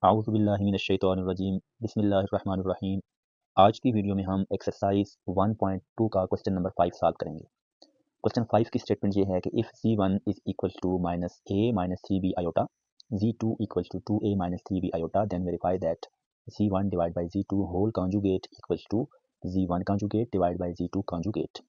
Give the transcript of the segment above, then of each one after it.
आऊज़ुबिल्लाहि मिनश्शैतानिर्रजीम बिस्मिल्लाहिर्रहमानिर्रहीम। आज की वीडियो में हम एक्सरसाइज 1.2 का क्वेश्चन नंबर 5 सॉल्व करेंगे। क्वेश्चन 5 की स्टेटमेंट ये है कि if C1 is equal to minus a minus 3b iota, Z2 equal to 2a minus 3b iota, then verify that C1 divide by Z2 whole conjugate equal to Z1 conjugate divide by Z2 conjugate.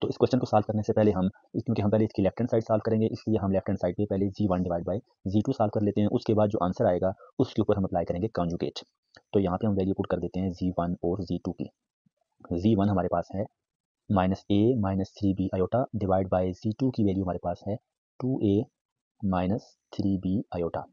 तो इस question को solve करने से पहले क्योंकि हम पहले इसकी लेफ्ट हैंड साइड सॉल्व करेंगे, इसलिए हम लेफ्ट हैंड साइड पे पहले Z1 divide by Z2 solve कर लेते हैं। उसके बाद जो आंसर आएगा उसके ऊपर हम अप्लाई करेंगे कॉन्जुगेट। तो यहाँ पे हम वैल्यू पुट कर देते हैं Z1 और Z2 की। Z1 हमारे पास है minus a minus 3b iota divide by Z2 की वैल्यू हमारे पास है 2a माइनस 3b आयोटा।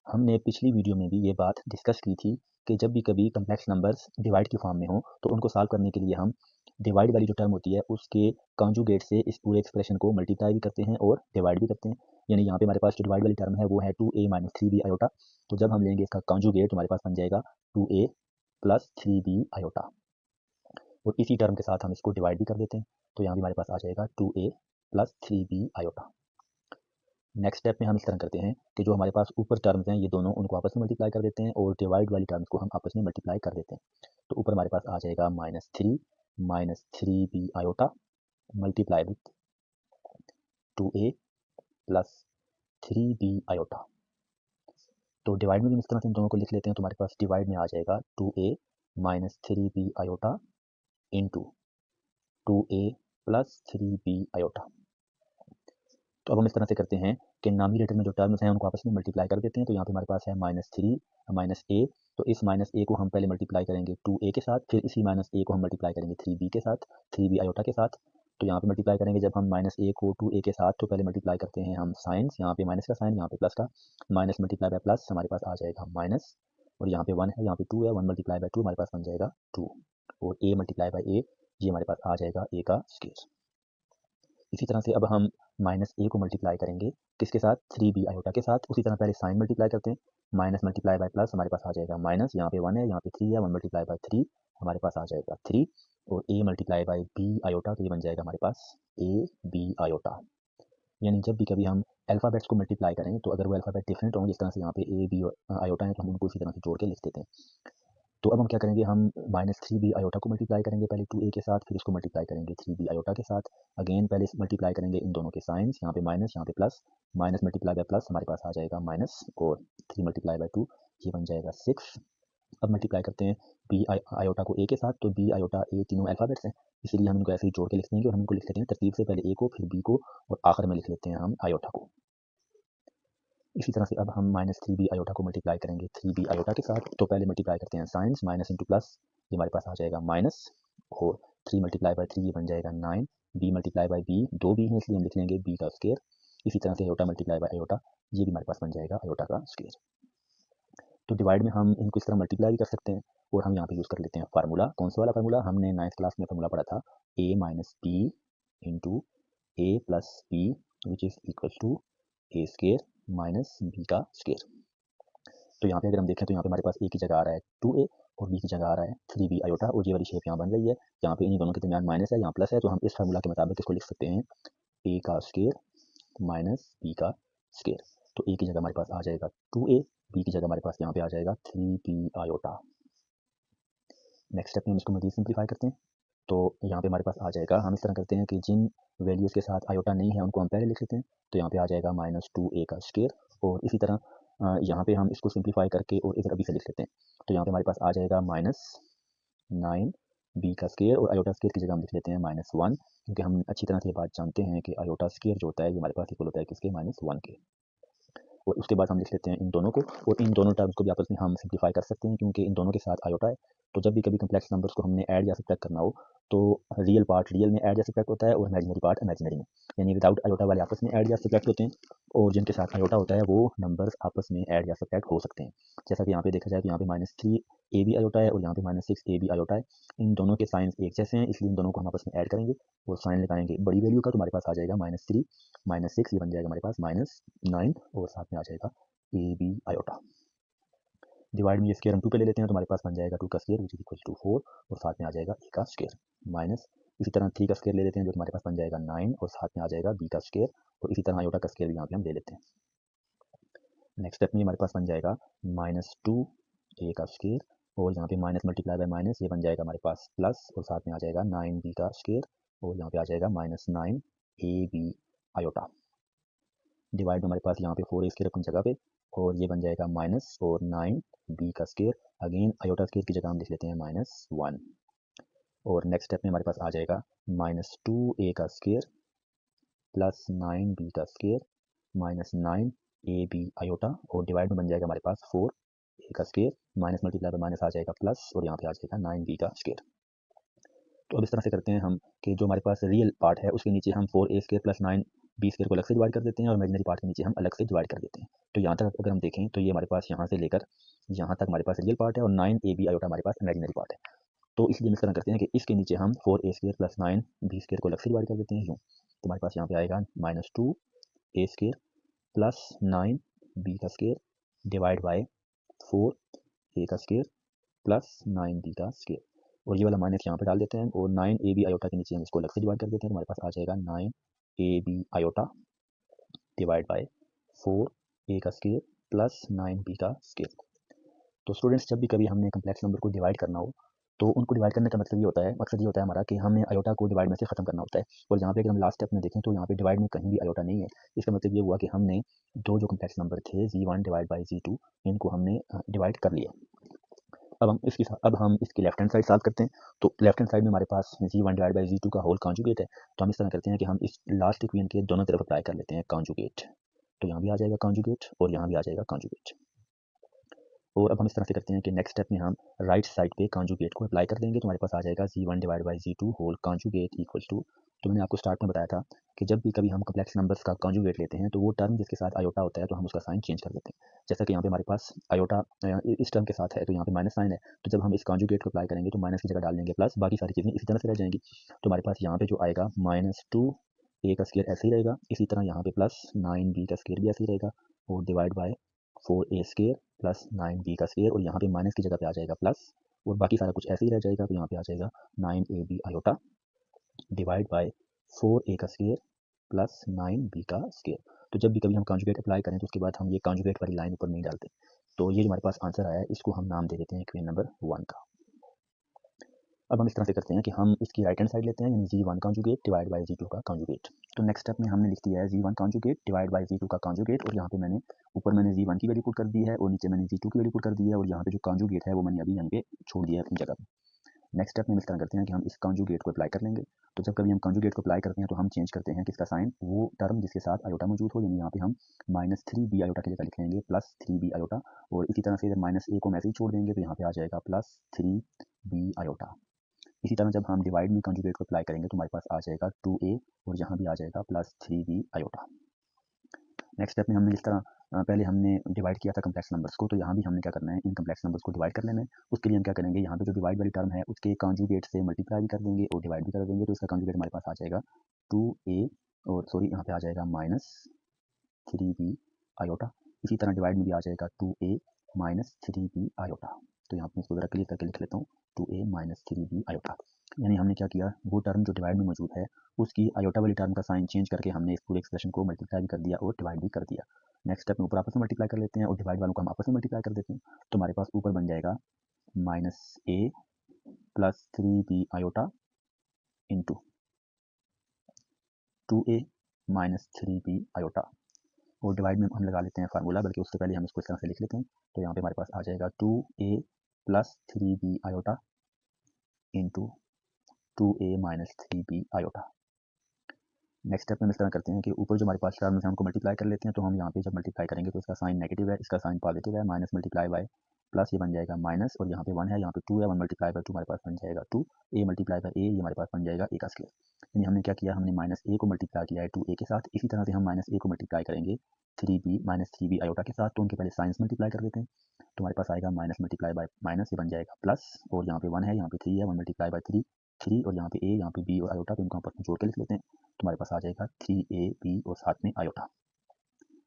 हमने पिछली वीडियो में भी ये बात डिस्कस की थी कि जब भी कभी कम्प्लेक्स नंबर्स डिवाइड की फॉर्म में हो तो उनको सॉल्व करने के लिए हम डिवाइड वाली जो टर्म होती है उसके कॉन्जुगेट से इस पूरे एक्सप्रेशन को मल्टीप्लाई भी करते हैं और डिवाइड भी करते हैं। यानी यहाँ पे हमारे पास जो डिवाइड वाली टर्म है वो है 2a माइनस 3b आयोटा। तो जब हम लेंगे इसका कॉन्जुगेट तो हमारे पास बन जाएगा 2a प्लस 3b आयोटा, और इसी टर्म के साथ हम इसको डिवाइड भी कर देते हैं। तो यहाँ भी हमारे पास आ जाएगा 2a plus 3b iota. Next step में हम इस तरह करते हैं कि जो हमारे पास ऊपर टर्म्स हैं ये दोनों उनको आपस में मल्टीप्लाई कर देते हैं और डिवाइड वाली टर्म्स को हम आपस में मल्टीप्लाई कर देते हैं। तो ऊपर हमारे पास आ जाएगा minus three b iota multiply with 2a plus 3b iota. तो डिवाइड में भी इस तरह से इन दोनों को लिख लेते हैं। तो हमारे पास डिवाइड में आ जाएगा 2a minus 3b iota into 2a plus 3b iota. तो अब हम इस तरह से करते हैं कि नामिनेटर में जो टर्म्स हैं उनको आपस में मल्टीप्लाई कर देते हैं। तो यहाँ पे हमारे पास है माइनस ए। तो इस माइनस ए को हम पहले मल्टीप्लाई करेंगे 2a के साथ, फिर इसी माइनस ए को हम मल्टीप्लाई करेंगे 3b के साथ, 3b आयोटा के साथ। तो यहाँ पे मल्टीप्लाई करेंगे जब हम माइनस ए को 2a के साथ, तो पहले मल्टीप्लाई करते हैं हम साइंस, यहाँ पे माइनस का साइन, यहाँ पे प्लस का। माइनस मल्टीप्लाई बाय प्लस हमारे पास आ जाएगा माइनस, और यहाँ पे 1 है, यहाँ पे 2 है, 1 मल्टीप्लाई बाय 2 हमारे पास बन जाएगा 2, और a मल्टीप्लाई बाय a ये हमारे पास आ जाएगा a का स्क्वायर। इसी तरह से अब हम माइनस ए को मल्टीप्लाई करेंगे किसके साथ, 3b आयोटा के साथ। उसी तरह पहले साइन मल्टीप्लाई करते हैं, माइनस मल्टीप्लाई बाय प्लस हमारे पास आ जाएगा माइनस, यहाँ पे 1 है, यहाँ पे 3 है, 1 मल्टीप्लाई बाय 3 हमारे पास आ जाएगा 3, और a multiply by b iota, तो ये बन जाएगा हमारे पास a b आयोटा। यानी जब भी कभी हम अल्फ़ाबेट्स को मल्टीप्लाई करें तो अगर वो अल्फ़ाबेट डिफरेंट हों, जिस तरह से यहाँ पे a b आयोटा है, तो हम उनको इसी तरह से जोड़ के लिख देते हैं। तो अब हम क्या करेंगे, हम माइनस 3b आयोटा को मल्टीप्लाई करेंगे पहले 2a के साथ, फिर इसको मल्टीप्लाई करेंगे 3b आयोटा के साथ। अगेन पहले मल्टीप्लाई करेंगे इन दोनों के साइंस, यहाँ पे माइनस, यहाँ पे plus. Minus multiply bye plus हमारे पास आ जाएगा माइनस, और 3 मल्टीप्लाई बाय 2 ये बन जाएगा 6। अब मल्टीप्लाई करते हैं b आयोटा को a के साथ, तो b आयोटा a तीनों अल्फ़ाबेट्स हैं, इसीलिए हम इनको ऐसे ही जोड़ के लिख देंगे, और हम इनको लिख लेते हैं तरतीब से, पहले a को, फिर b को, और आखिर में लिख लेते हैं हम आयोटा को। इसी तरह से अब हम माइनस 3b आयोटा को मल्टीप्लाई करेंगे 3b आयोटा के साथ। तो पहले मल्टीप्लाई करते हैं साइंस, माइनस इंटू प्लस, ये हमारे पास आ जाएगा माइनस, और 3 मल्टीप्लाई बाय 3 ये बन जाएगा 9, b मल्टीप्लाई बाय b, दो b है इसलिए हम लिख लेंगे b का स्क्वायर। इसी तरह से आयोटा मल्टीप्लाई बाय आयोटा, ये भी हमारे पास बन जाएगा आयोटा का स्क्वायर। तो डिवाइड में हम इनको इस तरह मल्टीप्लाई भी कर सकते हैं, और हम यहाँ पे यूज़ कर लेते हैं फार्मूला। कौन सा वाला फार्मूला, हमने 9th क्लास में फार्मूला पढ़ा था, a minus b into a plus b which is equal to a square minus b का स्क्वायर। तो यहाँ पे अगर हम देखें तो यहाँ पे हमारे पास a की जगह आ रहा है 2a, और b की जगह आ रहा है 3b आयोटा, और ये वाली शेप यहाँ बन रही है। यहाँ पे इन दोनों के दरमियान माइनस है, यहाँ प्लस है, तो हम इस फार्मूला के मुताबिक इसको लिख सकते हैं a का स्क्वायर माइनस b का स्क्वायर। तो a की जगह हमारे पास आ जाएगा 2a, b की जगह हमारे पास यहाँ पे आ जाएगा 3b आयोटा। नेक्स्ट स्टेप में हम इसको मज़ीद सिंप्लीफाई करते हैं। तो यहाँ पे हमारे पास आ जाएगा, हम इस तरह करते हैं कि जिन वैल्यूज़ के साथ आयोटा नहीं है उनको हम पहले लिख लेते हैं। तो यहाँ पे आ जाएगा माइनस 2a का स्क्वायर, और इसी तरह यहाँ पे हम इसको सिंप्लीफाई करके और इधर अभी से लिख लेते हैं। तो यहाँ पे हमारे पास आ जाएगा माइनस 9b का स्क्वायर, और आयोटा स्क्वायर की जगह हम लिख लेते हैं -1, क्योंकि हम अच्छी तरह से ये बात जानते हैं कि आयोटा स्क्वायर जो होता है ये हमारे पास इक्वल होता है किसके, -1 के। और उसके बाद हम लिख लेते हैं इन दोनों को, और इन दोनों टर्म्स को भी आपस में हम सिंप्लीफाई कर सकते हैं, क्योंकि इन दोनों के साथ आयोटा है। तो जब भी कभी कम्प्लेक्स नंबर्स को हमने ऐड या सब्ट्रैक्ट करना हो, तो रियल पार्ट रियल में ऐड या सब्ट्रैक्ट होता है, और इमेजिनरी पार्ट इमेजिनरी में, यानी विदाउट आयोटा वाले आपस में ऐड या सब्ट्रैक्ट होते हैं, और जिनके साथ आयोटा होता है वो नंबर्स आपस में ऐड या सब्ट्रैक्ट हो सकते हैं। जैसा कि यहाँ पे देखा जाए तो यहाँ पे -3ab आयोटा है, और यहाँ पे -6ab आयोटा है। इन दोनों के साइंस एक जैसे हैं, इसलिए इन दोनों को हम आपस में ऐड करेंगे और साइन लगाएंगे बड़ी वैल्यू का, तो हमारे पास आ जाएगा -3 -6, ये बन जाएगा हमारे पास -9, और साथ में आ जाएगा ए बी आयोटा। डिवाइड में ये स्क्वायर हम 2 पे ले लेते हैं, तो हमारे पास बन जाएगा 2 का square which is equal to 4, और साथ में आ जाएगा ए का स्क्वायर माइनस, इसी तरह 3 का स्क्वायर ले लेते हैं, जो हमारे पास बन जाएगा 9, और साथ में आ जाएगा बी का स्क्वायर, और इसी तरह आयोटा का स्क्वायर भी यहाँ पे हम ले लेते हैं। नेक्स्ट स्टेप में हमारे पास बन जाएगा -2a का स्क्वायर, और यहाँ पे माइनस मल्टीप्लाई बाय माइनस ये बन जाएगा हमारे पास प्लस, और साथ में आ जाएगा 9b का स्क्वायर, और यहाँ पे आ जाएगा -9ab आयोटा। डिवाइड में हमारे पास यहाँ पे 4a स्क्वायर अपनी जगह पे, और ये बन जाएगा माइनस और 9b का स्क्वायर, अगेन आयोटा स्क्वायर की जगह हम लिख लेते हैं -1। और नेक्स्ट स्टेप में हमारे पास आ जाएगा -2a का स्क्वायर प्लस 9b का स्क्वायर माइनस 9ab आयोटा, और डिवाइड में बन जाएगा हमारे पास 4a का square, minus multiply by minus आ जाएगा प्लस, और यहाँ पे आ जाएगा 9b का स्क्वायर। तो अब इस तरह से करते हैं हम कि जो हमारे पास रियल पार्ट है उसके नीचे हम 4a square plus 9b square को अलग से डिवाइड कर देते हैं, और इमेजिनरी पार्ट के नीचे हम अलग से डिवाइड कर देते हैं। तो यहाँ तक अगर हम देखें तो ये हमारे पास यहाँ से लेकर यहाँ तक हमारे पास रियल पार्ट है, और 9ab आयोटा हमारे पास इमेजिनरी पार्ट है। तो इसलिए हम इस तरह करते हैं कि इसके नीचे हम 4a square plus 9b square को अलग से डिवाइड कर देते हैं यूँ। तो हमारे पास यहाँ पे आएगा -2a स्क्वायर प्लस 9b का स्क्वायर डिवाइड बाय 4a का स्क्वायर प्लस 9b का स्क्वायर, और ये वाला माइनस यहाँ पे डाल देते हैं, और 9ab आयोटा के नीचे हम इसको अलग से डिवाइड कर देते हैं। तो हमारे पास आ जाएगा 9ab iota divide by 4a का स्क्वायर प्लस 9b का स्क्वायर। तो स्टूडेंट्स, जब भी कभी हमने कम्प्लेक्स नंबर को डिवाइड करना हो तो उनको डिवाइड करने का मतलब ये होता है, मकसद ये होता है हमारा कि हमने आयोटा को डिवाइड में से खत्म करना होता है। और यहाँ पे अगर हम लास्ट स्टेप में देखें तो यहाँ पे डिवाइड में कहीं भी आयोटा नहीं है। इसका मतलब ये हुआ कि हमने दो जो कम्प्लेक्स नंबर थे z1 डिवाइड बाई z2 इनको हमने डिवाइड कर लिया। अब हम इसकी लेफ्ट हैंड साइड सॉल्व करते हैं। तो लेफ्ट हैंड साइड में हमारे पास z1 डिवाइड बाई z2 का होल कॉन्जुगेट है। तो हम इस तरह करते हैं कि हम इस लास्ट इक्वेशन के दोनों तरफ अप्लाई कर लेते हैं कॉन्जुगेट। तो यहाँ भी आ जाएगा कॉन्जुगेट और यहाँ भी आ जाएगा कॉन्जुगेट। और अब हम इस तरह से करते हैं कि नेक्स्ट स्टेप में हम राइट साइड पे कॉन्जुगेट को अप्लाई कर देंगे। तो हमारे पास आ जाएगा z1 divide by z2 whole conjugate equal to, तो मैंने आपको स्टार्ट में बताया था कि जब भी कभी हम कम्प्लेक्स नंबर्स का कॉन्जुगेट लेते हैं तो वो टर्म जिसके साथ आयोटा होता है तो हम उसका साइन चेंज कर देते हैं। जैसा कि यहाँ पे हमारे पास आयोटा इस टर्म के साथ है तो यहाँ पे माइनस साइन है, तो जब हम इस कॉन्जुगेट को अप्लाई करेंगे तो माइनस की जगह डाल देंगे प्लस, बाकी सारी चीज़ें इसी तरह से रह जाएंगी। तो हमारे पास यहाँ पे जो आएगा -2a का स्क्वायर ऐसे ही रहेगा, इसी तरह यहाँ पे प्लस 9b का स्क्वायर भी ऐसे ही रहेगा, और divide by 4a square plus 9b का स्क्वायर, और यहाँ पे माइनस की जगह पे आ जाएगा प्लस, और बाकी सारा कुछ ऐसे ही रह जाएगा। तो यहाँ पे आ जाएगा 9ab iota divide by 4a का स्क्वायर प्लस 9b का स्क्वायर। तो जब भी कभी हम कॉन्जुगेट अप्लाई करें तो उसके बाद हम ये कॉन्जुगेट वाली लाइन ऊपर नहीं डालते। तो ये जो हमारे पास आंसर आया है इसको हम नाम दे देते हैं इक्वेशन नंबर 1 का। अब हम इस तरह से करते हैं कि हम इसकी राइट हैंड साइड लेते हैं, यानी z1 conjugate divide by z2 का कॉन्जुगेट। तो नेक्स्ट स्टेप में हमने लिख दिया है z1 conjugate divide by z2 का कॉन्जुगेट, और यहाँ पे मैंने ऊपर z1 की वैल्यू पुट कर दी है और नीचे मैंने z2 की वैल्यू पुट कर दी है, और यहाँ पे जो कॉन्जुगेट है वो मैंने अभी यहाँ पे छोड़ दिया है अपनी जगह पे। नेक्स्ट स्टेप में इस तरह करते हैं कि हम इस कॉन्जुगेट को अप्लाई कर लेंगे। तो जब कभी हम कॉन्जुगेट को अप्लाई करते हैं तो हम चेंज करते हैं किसका साइन, वो टर्म जिसके साथ आयोटा मौजूद हो, यानी यहाँ पे हम -3b आयोटा की जगह लिख लेंगे +3b आयोटा, और इसी तरह से अगर -a को हम ऐसे ही छोड़ देंगे तो यहाँ पे आ जाएगा +3b आयोटा। इसी तरह जब हम डिवाइड में कॉन्जुगेट को अप्लाई करेंगे तो हमारे पास आ जाएगा 2a, और यहाँ भी आ जाएगा +3b आयोटा। नेक्स्ट स्टेप में हमने जिस तरह पहले हमने डिवाइड किया था कम्प्लेक्स नंबर्स को, तो यहाँ भी हमने क्या करना है, इन कम्प्लेक्स नंबर्स को डिवाइड कर लेना है। उसके लिए हम क्या करेंगे, यहाँ पे जो डिवाइड वाली टर्म है उसके कॉन्जुगेट से मल्टीप्लाई भी कर देंगे और डिवाइड भी कर देंगे। तो इसका कॉन्जुगेट हमारे पास आ जाएगा 2a, और सॉरी यहाँ पे आ जाएगा -3b आयोटा। इसी तरह डिवाइड में भी आ जाएगा 2a -3b आयोटा। तो यहाँ पे इसको ज़रा क्लियर करके लिख लेता हूँ 2a -3b आयोटा। यानी हमने क्या किया, वो टर्म जो डिवाइड में मौजूद है उसकी आयोटा वाली टर्म का साइन चेंज करके हमने इस पूरे एक्सप्रेशन को मल्टीप्लाई भी कर दिया और डिवाइड भी कर दिया। नेक्स्ट स्टेप में ऊपर आपस में मल्टीप्लाई कर लेते हैं और डिवाइड वालों को हम आपस में मल्टीप्लाई कर देते हैं। तो हमारे पास ऊपर बन जाएगा -a +3b iota into 2a -3b iota, और डिवाइड में हम लगा लेते हैं फार्मूला, बल्कि उससे पहले हम इसको इस तरह से लिख लेते हैं। तो यहाँ पे हमारे पास आ जाएगा 2a +3b iota into 2a -3b iota. Next step में इस तरह करते हैं कि ऊपर जो हमारे पास टर्म है हमको मल्टीप्लाई कर लेते हैं। तो हम यहाँ पे जब मल्टीप्लाई करेंगे तो इसका साइन नेगेटिव है, इसका साइन पॉजिटिव है, माइनस मल्टीप्लाई बाय प्लस, ये बन जाएगा माइनस, और यहाँ पे 1 है, यहाँ पे 2 है, 1 मल्टीप्लाई बाय 2 हमारे पास बन जाएगा 2, a मल्टीप्लाई बाय a ये हमारे पास बन जाएगा a का स्क्वायर। यानी हमने क्या किया, हमने -a को मल्टीप्लाई किया है 2a के साथ। इसी तरह से हम -a को मल्टीप्लाई करेंगे 3b आयोटा के साथ। तो उनके पहले साइंस मल्टीप्लाई कर देते हैं। तो हमारे पास आएगा माइनस मल्टीप्लाई बाय माइनस, ये बन जाएगा प्लस, और यहाँ पे 1 है, यहाँ पे 3 है, 1 मल्टीप्लाई बाय 3, और यहाँ पे a, यहाँ पे b और आयोटा, तो इनको आपस में जोड़ के लिख लेते हैं। तो हमारे पास आ जाएगा 3ab और साथ में आयोटा।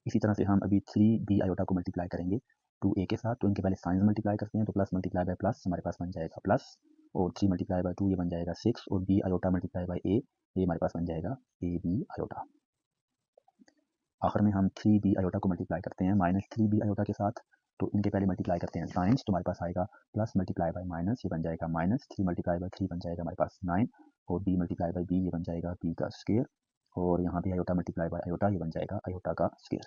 इसी तरह से हम अभी 3b आयोटा को मल्टीप्लाई करेंगे 2a के साथ। तो इनके पहले साइंस मल्टीप्लाई करते हैं। तो प्लस मल्टीप्लाई बाय प्लस हमारे पास बन जाएगा प्लस, और 3 मल्टीप्लाई बाय 2 ये बन जाएगा 6, और b iota multiply by a ये हमारे पास बन जाएगा ab आयोटा। आखिर में हम 3b आयोटा को मल्टीप्लाई करते हैं -3b आयोटा के साथ, तो इनके पहले मल्टीप्लाई करते हैं साइंस, तो हमारे पास आएगा प्लस मल्टीप्लाई बाय माइनस, ये बन जाएगा -3 मल्टीप्लाई बाय 3 बन जाएगा हमारे पास 9, और b मल्टीप्लाई बाय b ये बन जाएगा b का स्क्वायर, और यहाँ पे आयोटा मल्टीप्लाई बाय आयोटा ये बन जाएगा आयोटा का स्क्वायर।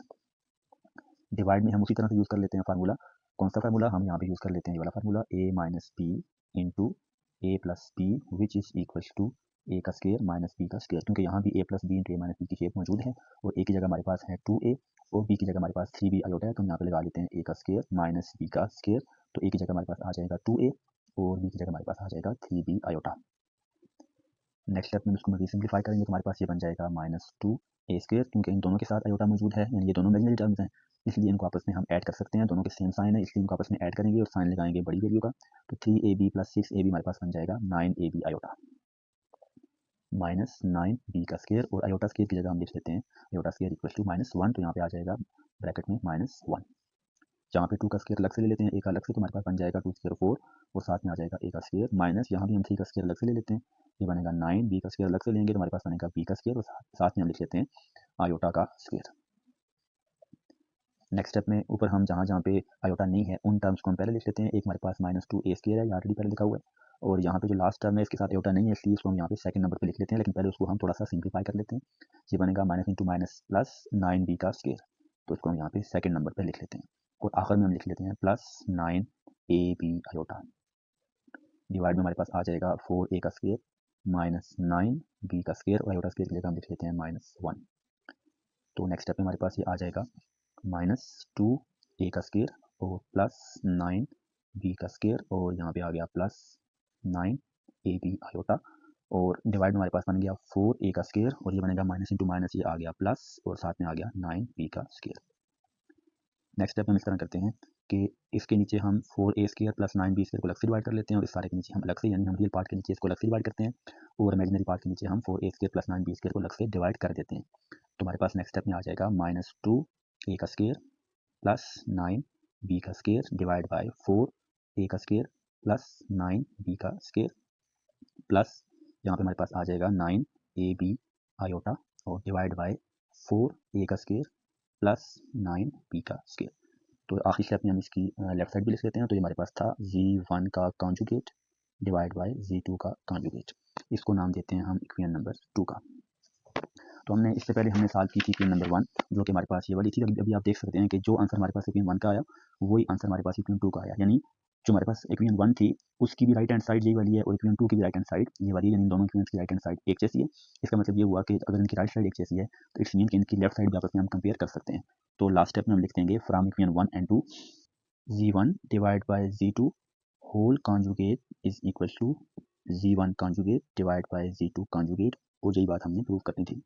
डिवाइड में हम उसी तरह से यूज़ कर लेते हैं फार्मूला, कौन सा फार्मूला, हम यहाँ पे यूज़ कर लेते हैं ये वाला formula, a minus b into a plus b which is equal to a का स्क्वायर माइनस b का स्क्वायर, क्योंकि यहाँ भी a plus b into a minus b की शेप मौजूद है, और a की जगह हमारे पास है 2a और b की जगह हमारे पास 3b आयोटा है, तो हम यहाँ पे लगा लेते हैं a का स्क्वायर माइनस b का स्क्वायर, तो a की जगह हमारे पास आ जाएगा 2a और b की जगह हमारे पास आ जाएगा 3b आयोटा। नेक्स्ट स्टेप में इसको मज़ीद सिंप्लीफाई करेंगे तो हमारे पास ये बन जाएगा -2a स्क्वायर, क्योंकि इन दोनों के साथ आयोटा मौजूद है, यानी ये दोनों इमेजिनरी टर्म्स हैं, इसलिए इनको आपस में हम ऐड कर सकते हैं, दोनों के सेम साइन है इसलिए इनको आपस में ऐड करेंगे और साइन लगाएंगे बड़ी वैल्यू का, तो 3ab प्लस 6ab हमारे पास बन जाएगा 9ab आयोटा माइनस 9b का स्क्वायर, और आयोटा स्क्वायर की जगह हम लिख लेते हैं आयोटा स्क्वायर इक्वल टू -1, तो यहाँ पे आ जाएगा ब्रैकेट में -1, जहाँ पे 2 का स्क्वायर अलग से ले लेते हैं, a का अलग से, तो हमारे पास बन जाएगा 2 स्क्वायर 4 और साथ में आ जाएगा a का स्क्वायर, माइनस यहाँ भी हम 3 का स्क्वायर अलग से ले लेते हैं, ये बनेगा 9, b का स्क्वायर अलग से लेंगे तो हमारे पास बनेगा b का स्क्वायर, और साथ में हम लिख लेते हैं आयोटा का स्क्वायर। नेक्स्ट स्टेप में ऊपर हम जहाँ जहाँ पे आयोटा नहीं है उन टर्म्स को हम पहले लिख लेते हैं, एक हमारे पास -2a स्क्वायर है, ये ऑलरेडी पहले लिखा हुआ है, और यहाँ पे जो लास्ट टर्म है इसके साथ आयोटा नहीं है इसलिए इसको हम यहाँ पे सेकंड नंबर पे लिख लेते हैं, लेकिन पहले उसको हम थोड़ा सा सिंप्लीफाई कर लेते हैं, ये बनेगा minus into minus plus 9b का स्क्वायर, तो इसको हम यहाँ पे सेकंड नंबर पे लिख लेते हैं, और आखिर में हम लिख लेते हैं प्लस 9ab आयोटा, डिवाइड में हमारे पास आ जाएगा 4a का स्क्वायर माइनस 9b का स्क्वायर, और आयोटा स्क्वायर की जगह हम लिख लेते हैं -1, तो नेक्स्ट स्टेप में हमारे पास ये आ जाएगा -2a का स्क्वायर और प्लस 9b का स्क्वायर, और यहाँ पे आ गया प्लस 9ab आयोटा, और डिवाइड में हमारे पास बन गया 4a का स्क्वायर, और ये बनेगा माइनस इंटू माइनस, ये आ गया प्लस, और साथ में आ गया 9b का स्क्वायर। नेक्स्ट स्टेप हम इस तरह करते हैं कि इसके नीचे हम 4a square plus 9b square को अलग से डिवाइड कर लेते हैं, और इस सारे के नीचे हम अलग से, यानी हम रियल पार्ट के नीचे इसको अलग से डिवाइड करते हैं, और इमेजिनरी पार्ट के नीचे हम 4a square plus 9b square को अलग से डिवाइड कर देते हैं, तो हमारे पास नेक्स्ट स्टेप में आ जाएगा -2a का स्क्वायर प्लस 9b का स्क्वायर डिवाइड बाय 4a का स्क्वायर प्लस 9b का स्क्वायर, प्लस यहाँ पे हमारे पास आ जाएगा 9ab आयोटा और डिवाइड बाय 4a का स्क्वायर प्लस 9b का स्क्वायर। तो आखिरी स्टेप में हम इसकी लेफ्ट साइड भी लिख लेते हैं, तो ये हमारे पास था z1 का कॉन्जुगेट डिवाइड बाय z2 का कॉन्जुगेट, इसको नाम देते हैं हम इक्वेशन नंबर 2 का। तो हमने इससे पहले हमने सॉल्व की थी इक्वेशन नंबर 1 जो कि हमारे पास ये वाली थी, अभी आप देख सकते हैं कि जो आंसर हमारे पास इक्वेशन 1 का आया वही आंसर हमारे पास इक्वेशन 2 का आया, यानी जो हमारे पास इक्वेशन 1 थी उसकी भी राइट हैंड साइड यही वाली है और इक्वेशन 2 की भी राइट हैंड साइड ये वाली है, यानी दोनों इक्वेशंस की राइट हैंड साइड एक जैसी है। इसका मतलब ये हुआ कि अगर इनकी राइट साइड एक जैसी है तो इट्स मीन कि इनकी लेफ्ट साइड भी आपस में हम कंपेयर कर सकते हैं। तो लास्ट स्टेप में हम लिख देंगे from equation 1 and 2 z1 divide by z2 whole conjugate is equal to z1 conjugate divide by z2 conjugate, और यही बात हमने प्रूव करनी थी।